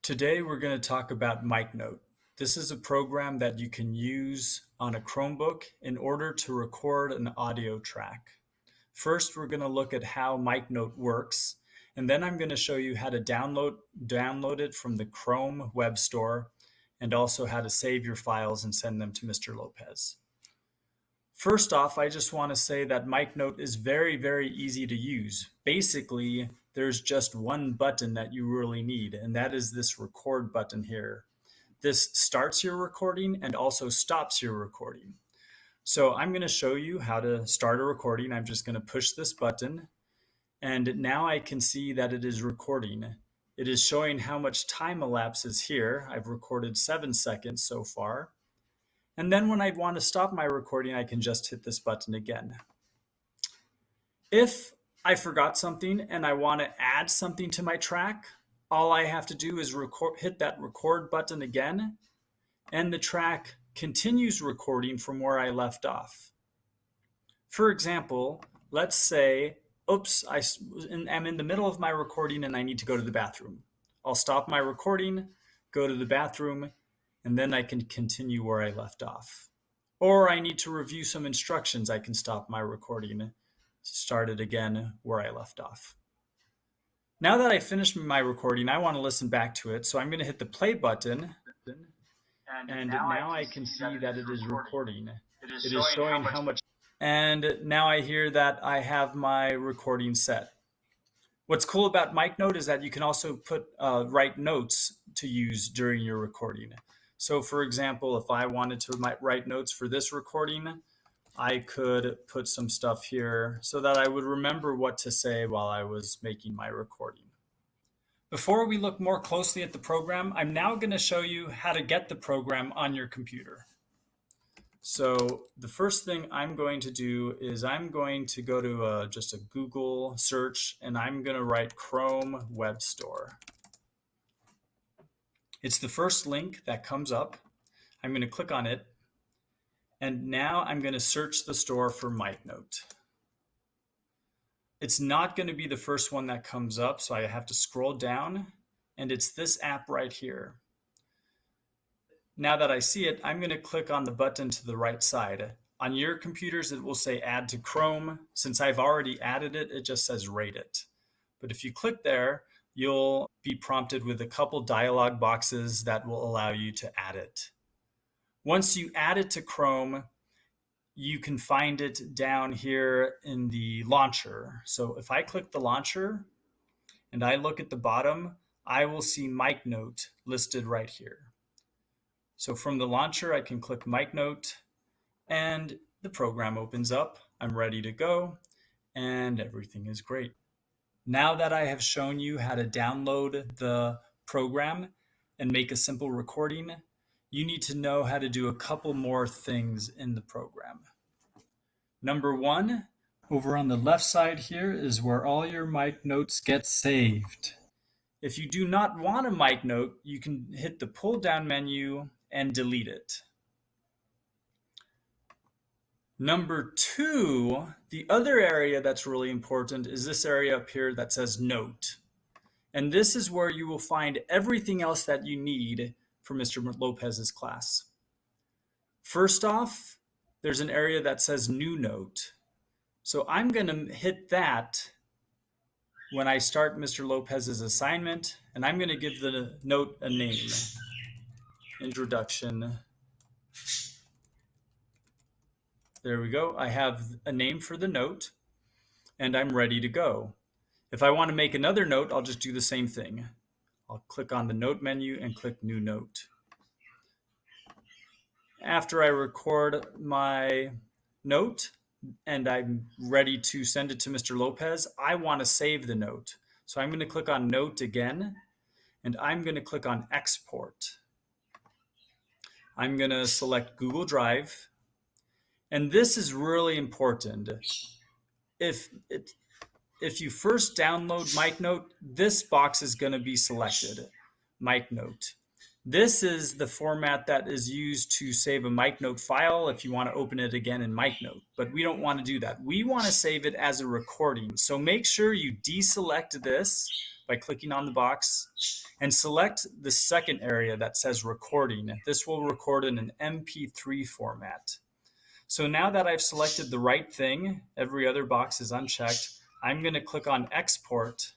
Today we're going to talk about MicNote. This is a program that you can use on a Chromebook in order to record an audio track. First, we're going to look at how MicNote works, and then I'm going to show you how to download it from the Chrome Web Store and also how to save your files and send them to Mr. Lopez. First off, I just want to say that MicNote is very, very easy to use. Basically, there's just one button that you really need, and that is this record button here. This starts your recording and also stops your recording. So I'm going to show you how to start a recording. I'm just going to push this button, and now I can see that it is recording. It is showing how much time elapses here. I've recorded 7 seconds so far. And then when I want to stop my recording, I can just hit this button again. If I forgot something and I want to add something to my track, all I have to do is hit that record button again, and the track continues recording from where I left off. For example, let's say, I'm in the middle of my recording and I need to go to the bathroom. I'll stop my recording, go to the bathroom, and then I can continue where I left off. Or I need to review some instructions, I can stop my recording, start it again where I left off. Now that I finished my recording, I want to listen back to it, so I'm going to hit the play button, and now I can see that it is recording. It is showing how much, and now I hear that I have my recording set. What's cool about MicNote is that you can also write notes to use during your recording. So for example, if I wanted to write notes for this recording, I could put some stuff here so that I would remember what to say while I was making my recording. Before we look more closely at the program, I'm now going to show you how to get the program on your computer. So the first thing I'm going to do is I'm going to go to just a Google search, and I'm going to write Chrome Web Store. It's the first link that comes up. I'm going to click on it, and now I'm going to search the store for MicNote. It's not going to be the first one that comes up, so I have to scroll down, and it's this app right here. Now that I see it, I'm going to click on the button to the right side. On your computers, it will say Add to Chrome. Since I've already added it, it just says Rate it. But if you click there, you'll be prompted with a couple dialog boxes that will allow you to add it. Once you add it to Chrome, you can find it down here in the launcher. So if I click the launcher and I look at the bottom, I will see MicNote listed right here. So from the launcher, I can click MicNote and the program opens up. I'm ready to go and everything is great. Now that I have shown you how to download the program and make a simple recording, you need to know how to do a couple more things in the program. Number one, over on the left side here is where all your MicNotes get saved. If you do not want a MicNote, you can hit the pull down menu and delete it. Number two, the other area that's really important is this area up here that says Note. And this is where you will find everything else that you need for Mr. Lopez's class. First off, there's an area that says New Note. So I'm going to hit that when I start Mr. Lopez's assignment, and I'm going to give the note a name. Introduction. There we go. I have a name for the note, and I'm ready to go. If I want to make another note, I'll just do the same thing. I'll click on the note menu and click New Note. After I record my note and I'm ready to send it to Mr. Lopez, I want to save the note. So I'm going to click on Note again, and I'm going to click on Export. I'm going to select Google Drive, and this is really important. If you first download MicNote, this box is going to be selected, MicNote. This is the format that is used to save a MicNote file if you want to open it again in MicNote, but we don't want to do that. We want to save it as a recording. So make sure you deselect this by clicking on the box and select the second area that says recording. This will record in an MP3 format. So now that I've selected the right thing, every other box is unchecked, I'm going to click on export,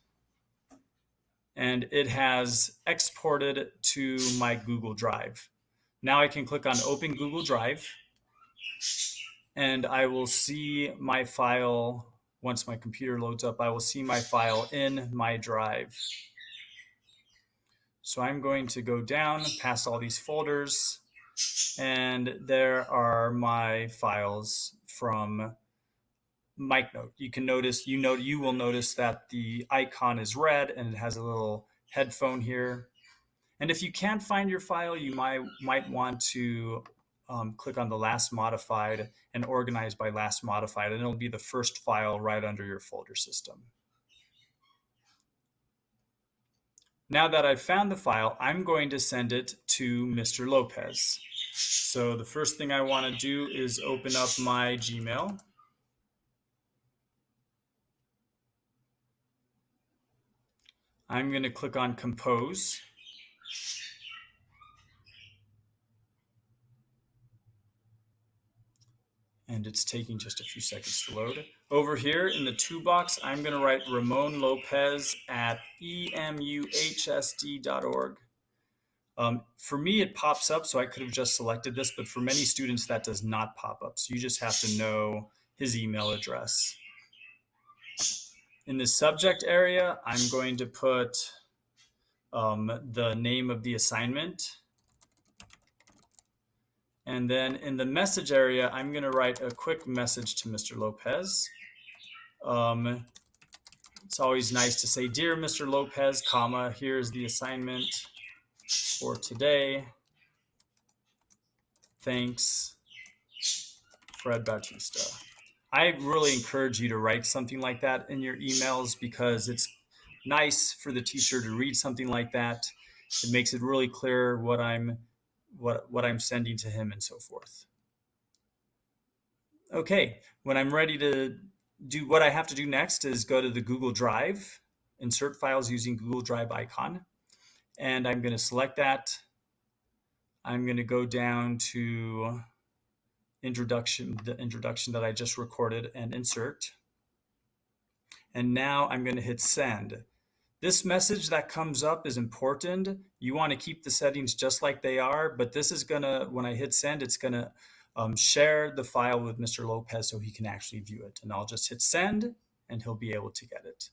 and it has exported to my Google Drive. Now I can click on open Google Drive, and I will see my file. Once my computer loads up, I will see my file in my drive. So I'm going to go down past all these folders, and there are my files from MicNote. You will notice that the icon is red and it has a little headphone here. And if you can't find your file, you might want to click on the last modified and organize by last modified, and it'll be the first file right under your folder system. Now that I've found the file, I'm going to send it to Mr. Lopez. So the first thing I want to do is open up my Gmail. I'm going to click on Compose. And it's taking just a few seconds to load. Over here in the to box, I'm going to write Ramon Lopez at emuhsd.org. For me, it pops up, so I could have just selected this, but for many students, that does not pop up. So you just have to know his email address. In the subject area, I'm going to put the name of the assignment. And then in the message area, I'm going to write a quick message to Mr. Lopez. It's always nice to say, "Dear Mr. Lopez, comma, here's the assignment for today. Thanks, Fred Bautista." I really encourage you to write something like that in your emails because it's nice for the teacher to read something like that. It makes it really clear what I'm sending to him and so forth. Okay, when I'm ready to do what I have to do next is go to the Google Drive, insert files using Google Drive icon, and I'm going to select that. I'm going to go down to the introduction that I just recorded and insert. And now I'm going to hit send. This message that comes up is important. You want to keep the settings just like they are, but this is gonna, when I hit send, it's gonna share the file with Mr. Lopez so he can actually view it. And I'll just hit send and he'll be able to get it.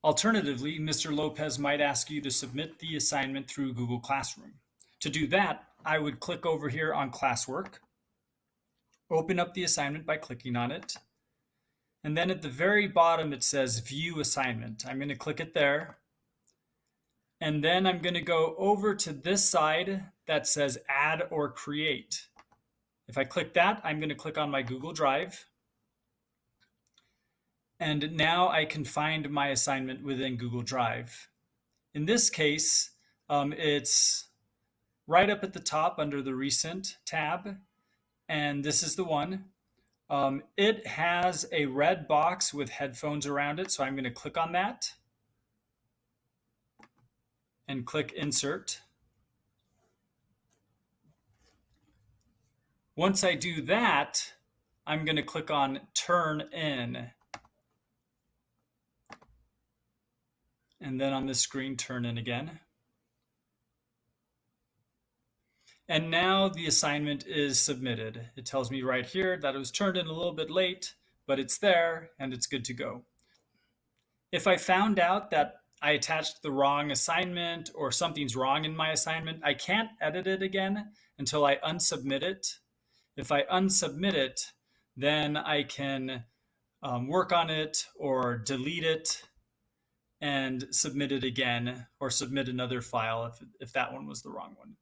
Alternatively, Mr. Lopez might ask you to submit the assignment through Google Classroom. To do that, I would click over here on classwork, open up the assignment by clicking on it. And then at the very bottom, it says View Assignment. I'm going to click it there. And then I'm going to go over to this side that says Add or Create. If I click that, I'm going to click on my Google Drive. And now I can find my assignment within Google Drive. In this case, it's right up at the top under the Recent tab. And this is the one. It has a red box with headphones around it, so I'm going to click on that and click Insert. Once I do that, I'm going to click on Turn In. And then on the screen, Turn In again. And now the assignment is submitted. It tells me right here that it was turned in a little bit late, but it's there and it's good to go. If I found out that I attached the wrong assignment or something's wrong in my assignment, I can't edit it again until I unsubmit it. If I unsubmit it, then I can work on it or delete it and submit it again, or submit another file if that one was the wrong one.